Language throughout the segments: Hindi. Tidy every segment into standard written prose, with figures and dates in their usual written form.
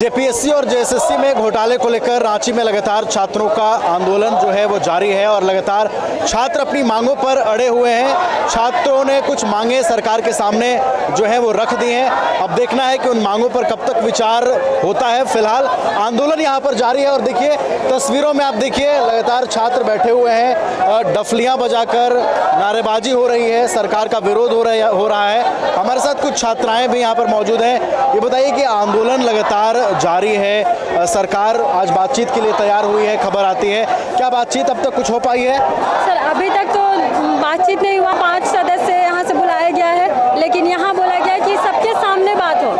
जेपीएससी और जेएसएससी में घोटाले को लेकर रांची में लगातार छात्रों का आंदोलन जो है वो जारी है और लगातार छात्र अपनी मांगों पर अड़े हुए हैं। छात्रों ने कुछ मांगे सरकार के सामने जो है वो रख दी हैं। अब देखना है कि उन मांगों पर कब तक विचार होता है। फिलहाल आंदोलन यहाँ पर जारी है और देखिए तस्वीरों में आप देखिए लगातार छात्र बैठे हुए हैं, डफलियाँ बजाकर नारेबाजी हो रही है, सरकार का विरोध हो रहा है। हमारे साथ कुछ छात्राएँ भी यहाँ पर मौजूद हैं। ये बताइए कि आंदोलन लगातार जारी है, सरकार आज बातचीत के लिए तैयार हुई है, खबर आती है, क्या बातचीत अब तक कुछ हो पाई है? सर अभी तक तो बातचीत नहीं हुआ। 5 सदस्य यहाँ से बुलाया गया है, लेकिन यहाँ बोला गया है कि सबके सामने बात हो,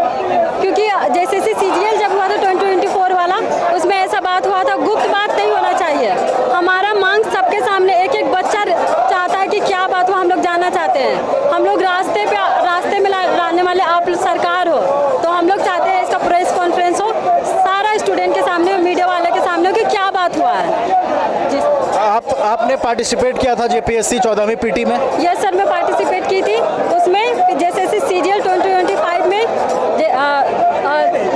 क्योंकि जैसे सीजीएल जब हुआ था 2024 वाला, उसमें ऐसा बात हुआ था, गुप्त बात नहीं होना चाहिए। हमारा मांग सबके सामने, एक एक बच्चा चाहता है कि क्या बात हो, हम लोग जानना चाहते हैं। हम लोग रास्ते में लाने वाले आप सरकार हो, तो हम लोग चाहते हैं इसका प्रेस कॉन्फ्रेंस हो, सारा स्टूडेंट के सामने, मीडिया वाले के सामने हो कि क्या बात हुआ है। आपने पार्टिसिपेट किया था जेपीएससी 14वीं पीटी में? यस सर, मैं पार्टिसिपेट की थी उसमें। जैसे सीजीएल 2025 में,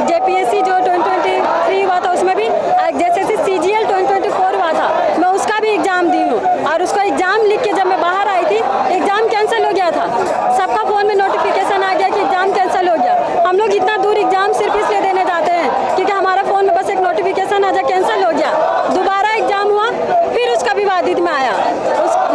जेपीएससी जो 2023 हुआ था उसमें भी, जैसे सीजीएल 2024 हुआ था, मैं उसका भी एग्जाम दी हूँ। और उसका एग्जाम लिख के जब मैं बाहर आई थी, एग्जाम कैंसिल हो गया था। सबका फ़ोन में नोटिफिकेशन आ गया कि एग्जाम कैंसिल हो गया। हम लोग इतना दूर एग्जाम सिर्फ इसलिए देने जाते हैं क्योंकि हमारा फ़ोन में बस एक नोटिफिकेशन आ जाए कैंसिल हो गया। दोबारा एग्जाम हुआ, फिर उसका विवादित में आया।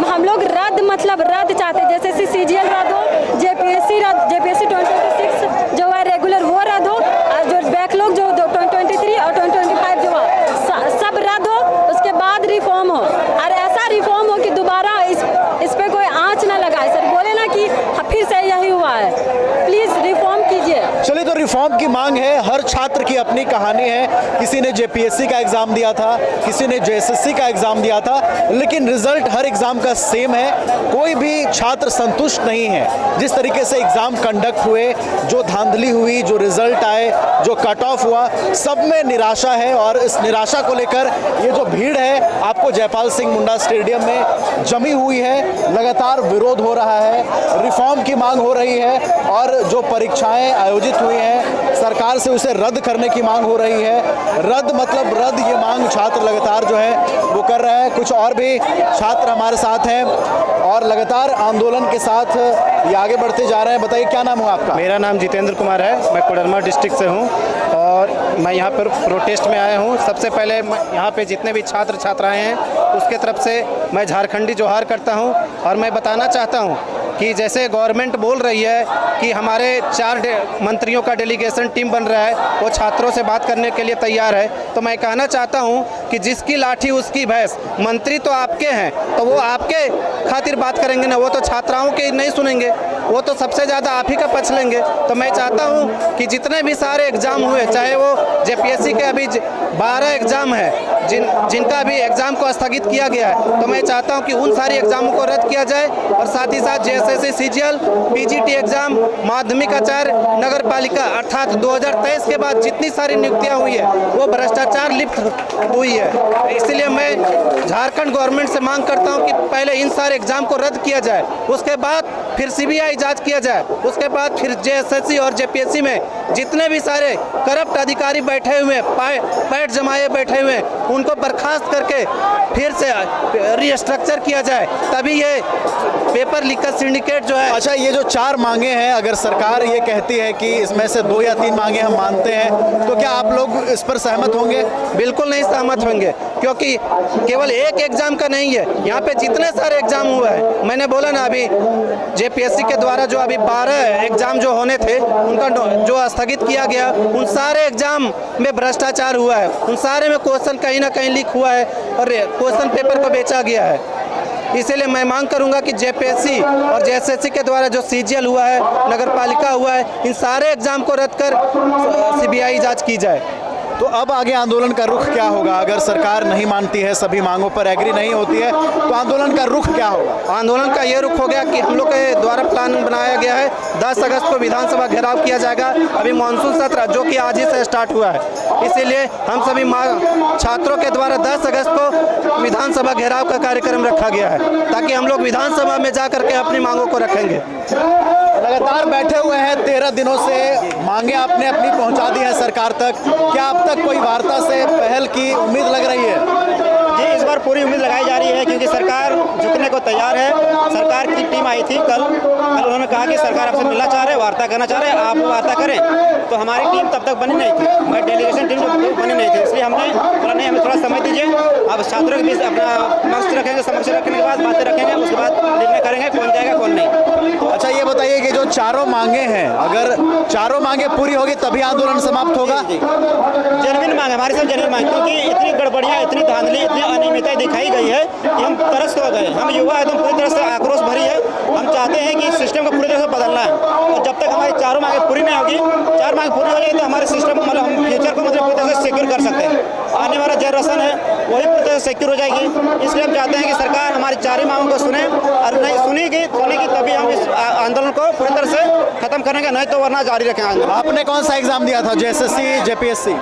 हम लोग रद्द, मतलब रद्द चाहते हैं। जैसे सीजीएल रद्द हो, जेपीएससी 2026 जो है रेगुलर वो रद्द हो, और जो बैकलॉग जो 2023 और 2025 जो है सब रद्द हो। उसके बाद रिफॉर्म हो, और ऐसा रिफॉर्म हो कि दोबारा इस पे कोई आँच ना लगाए। सर बोले ना कि फिर से यही हुआ है, प्लीज़ रिफॉर्म कीजिए। चलिए, तो रिफॉर्म की मांग है। हर छात्र की अपनी कहानी है। किसी ने जेपीएससी का एग्जाम दिया था, किसी ने जेएसएससी का एग्जाम दिया था, लेकिन रिजल्ट हर एग्जाम का सेम है। कोई भी छात्र संतुष्ट नहीं है जिस तरीके से एग्जाम कंडक्ट हुए, जो धांधली हुई, जो रिजल्ट आए, जो कट ऑफ हुआ, सब में निराशा है। और इस निराशा को लेकर ये जो भीड़ है आपको जयपाल सिंह मुंडा स्टेडियम में जमी हुई है। लगातार विरोध हो रहा है, रिफॉर्म की मांग हो रही है, और जो परीक्षाएं आयोजित हुई हैं सरकार से उसे रद्द करने की मांग हो रही है। रद्द मतलब रद्द, ये मांग छात्र लगातार जो है वो कर रहे हैं। कुछ और भी छात्र हमारे साथ हैं और लगातार आंदोलन के साथ ये आगे बढ़ते जा रहे हैं। बताइए क्या नाम हुआ आपका? मेरा नाम जितेंद्र कुमार है, मैं कोडरमा डिस्ट्रिक्ट से हूँ और मैं यहाँ पर प्रोटेस्ट में आया हूँ। सबसे पहले यहाँ पे जितने भी छात्र छात्राएं हैं उसके तरफ से मैं झारखंडी जोहार करता हूँ। और मैं बताना चाहता हूँ कि जैसे गवर्नमेंट बोल रही है कि हमारे 4 मंत्रियों का डेलीगेशन टीम बन रहा है, वो छात्रों से बात करने के लिए तैयार है, तो मैं कहना चाहता हूं कि जिसकी लाठी उसकी भैंस। मंत्री तो आपके हैं, तो वो आपके खातिर बात करेंगे ना, वो तो छात्राओं के नहीं सुनेंगे, वो तो सबसे ज़्यादा आप ही का पक्ष लेंगे। तो मैं चाहता हूं कि जितने भी सारे एग्ज़ाम हुए, चाहे वो जेपीएससी के अभी 12 एग्ज़ाम है जिनका भी एग्ज़ाम को स्थगित किया गया है, तो मैं चाहता हूं कि उन सारे एग्ज़ामों को रद्द किया जाए। और साथ ही साथ जेएसएससी, सीजीएल, पीजीटी एग्ज़ाम, माध्यमिक आचार्य, नगर पालिका, अर्थात 2023 के बाद जितनी सारी नियुक्तियां हुई है वो भ्रष्टाचार लिप्त हुई है। इसलिए मैं झारखंड गवर्नमेंट से मांग करता हूं कि पहले इन सारे एग्ज़ाम को रद्द किया जाए, उसके बाद फिर सीबीआई जांच किया जाए, उसके बाद फिर जेएसएससी और जेपीएससी में जितने भी सारे करप्ट अधिकारी बैठे हुए, पैट जमाए बैठे हुए, उनको बर्खास्त करके फिर से रीस्ट्रक्चर किया जाए, तभी ये पेपर लीकेज सिंडिकेट जो है। अच्छा, ये जो 4 मांगे हैं, अगर सरकार ये कहती है कि इसमें से 2 या 3 मांगे हम मानते हैं, तो क्या आप लोग इस पर सहमत होंगे? बिल्कुल नहीं सहमत होंगे, क्योंकि केवल एक एग्जाम का नहीं है, यहाँ पे जितने सारे एग्जाम हुआ है। मैंने बोला ना, अभी जेपीएससी के द्वारा जो अभी 12 एग्जाम जो होने थे उनका जो स्थगित किया गया, उन सारे एग्जाम में भ्रष्टाचार हुआ है, उन सारे में क्वेश्चन कहीं ना कहीं लीक हुआ है और क्वेश्चन पेपर को बेचा गया है। इसीलिए मैं मांग करूंगा कि जेपीएससी और जेएसएससी के द्वारा जो सीजीएल हुआ है, नगर पालिका हुआ है, इन सारे एग्जाम को रद्द कर सीबीआई जांच की जाए। तो अब आगे आंदोलन का रुख क्या होगा? अगर सरकार नहीं मानती है, सभी मांगों पर एग्री नहीं होती है, तो आंदोलन का रुख क्या होगा? आंदोलन का ये रुख हो गया कि हम लोग के द्वारा प्लान बनाया गया है 10 अगस्त को विधानसभा घेराव किया जाएगा। अभी मानसून सत्र जो कि आज ही से स्टार्ट हुआ है, इसीलिए हम सभी छात्रों के द्वारा 10 अगस्त को विधानसभा घेराव का कार्यक्रम रखा गया है, ताकि हम लोग विधानसभा में जा करके अपनी मांगों को रखेंगे। लगातार बैठे हुए हैं 13 दिनों से, मांगे आपने अपनी पहुंचा दी है सरकार तक। क्या अब तक कोई वार्ता से पहल की उम्मीद लग रही है? जी, इस बार पूरी उम्मीद लगाई जा रही है क्योंकि सरकार झुकने को तैयार है। सरकार की टीम आई थी कल उन्होंने कहा कि सरकार आपसे मिलना चाह रहे हैं, वार्ता करना चाह रहे हैं, आप वार्ता करें। तो हमारी टीम तब तक बनी नहीं थी, हमारी डेलीगेशन टीम जो बनी नहीं थी, इसलिए हमने बोला नहीं, हमें थोड़ा समय दीजिए। अब छात्रों के बीच अपना समक्ष रखेंगे, समक्ष रखने के बाद बातें रखेंगे, उसके बाद निर्णय करेंगे कौन जाएगा कौन नहीं। अच्छा, ये बताइए कि जो चारों मांगे हैं, अगर चारों मांगे पूरी होगी तभी आंदोलन समाप्त होगा? जेन्युइन मांग, हमारी सब जेन्युइन मांग, क्योंकि इतनी गड़बड़ियाँ, इतनी धांधली, इतनी अनियमितताएं दिखाई गई है कि हम त्रस्त हो गए। हम युवा एकदम पूरी तरह से आक्रोश भरी है। हम चाहते हैं कि सिस्टम को पूरी तरह से बदलना है, और जब तक हमारी चारों मांगे पूरी नहीं होगी, चार मांग पूरी हो जाएगी तो हमारे सिस्टम मतलब हम फ्यूचर को मतलब पूरी तरह से सिक्योर कर सकते हैं। आने वाला जनरेशन है वही पूरी तरह से सिक्योर हो जाएगी। इसलिए हम चाहते हैं कि सरकार हमारी चारों मांगों को सुने, और नहीं सुनेगी तभी हम इस आंदोलन को पूरी तरह से खत्म करेंगे, नहीं तो वरना जारी रखेंगे आंदोलन। आपने कौन सा एग्जाम दिया था? JSSC, JPSC?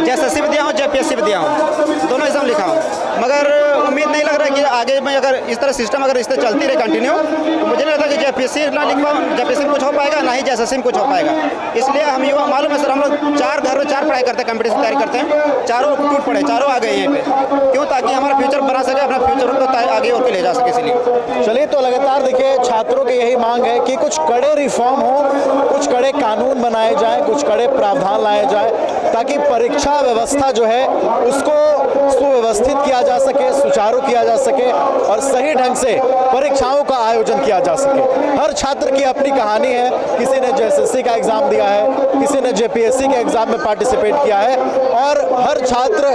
जेएसएससी भी दिया हूँ, जेपीएससी भी दिया हूँ, दोनों एग्जाम लिखा हूँ। मगर उम्मीद नहीं लग रहा है कि आगे में अगर इस तरह सिस्टम अगर इस तरह चलती रहे कंटिन्यू, तो मुझे नहीं लगता कि जेपीएससी ना लिख पाऊँ, जेपीएससी में कुछ हो पाएगा, ना ही जेएसएससी में कुछ हो पाएगा। इसलिए हम युवा, मालूम है सर, हम लोग चार पढ़ाई करते हैं, कंपटीशन तैयारी करते हैं, चारों टूट पड़े, चारों आ गए यहाँ पे। क्यों? ताकि हमारा फ्यूचर बना सके, अपना फ्यूचर को आगे और ले जा सके, इसलिए। चलिए, तो लगातार देखिए छात्रों की यही मांग है कि कुछ कड़े रिफॉर्म हो, कुछ कड़े कानून बनाए जाएं, कुछ कड़े प्रावधान लाए जाएं, ताकि परीक्षा व्यवस्था जो है उसको सुव्यवस्थित किया जा सके, सुचारू किया जा सके और सही ढंग से परीक्षाओं का आयोजन किया जा सके। हर छात्र की अपनी कहानी है, किसी ने जेएसएससी का एग्जाम दिया है, किसी ने जेपीएससी के एग्जाम में पार्टिसिपेट किया है, और हर छात्र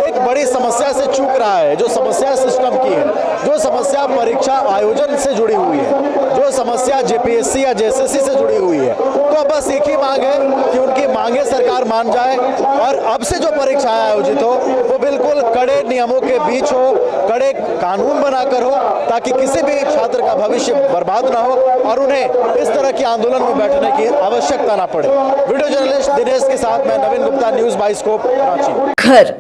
एक बड़ी समस्या से चूक रहा है। जो समस्या सिस्टम की है, जो समस्या परीक्षा आयोजन से जुड़ी हुई है, जो समस्या जेपीएससी या जेएसएससी से जुड़ी हुई है, तो बस एक ही मांग है कि उनकी मांगे सरकार मान जाए, और अब से जो परीक्षाएं आयोजित हो वो बिल्कुल कड़े नियमों के बीच हो, कड़े कानून बनाकर हो, ताकि किसी भी छात्र का भविष्य बर्बाद ना हो और उन्हें इस तरह के आंदोलन में बैठने की आवश्यकता ना पड़े। वीडियो जर्नलिस्ट दिनेश के साथ मैं नवीन गुप्ता, न्यूज़ बाइस्कोप, रांची। घर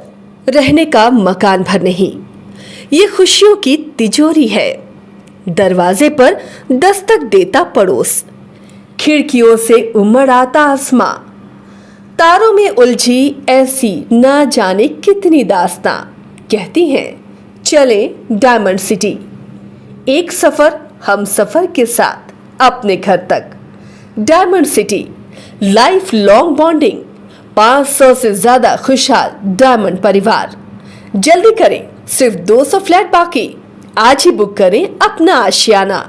रहने का मकान भर नहीं, ये खुशियों की तिजोरी है। दरवाजे पर दस्तक देता पड़ोस, खिड़कियों से उमड़ आता आसमां, तारों में उलझी ऐसी ना जाने कितनी दास्तां। कहती हैं चले डायमंड सिटी, एक सफर हम सफर के साथ अपने घर तक। Diamond city, life long bonding, 500 से ज्यादा खुशहाल डायमंड परिवार। जल्दी करें, सिर्फ 200 फ्लैट बाकी। आज ही बुक करें अपना आशियाना।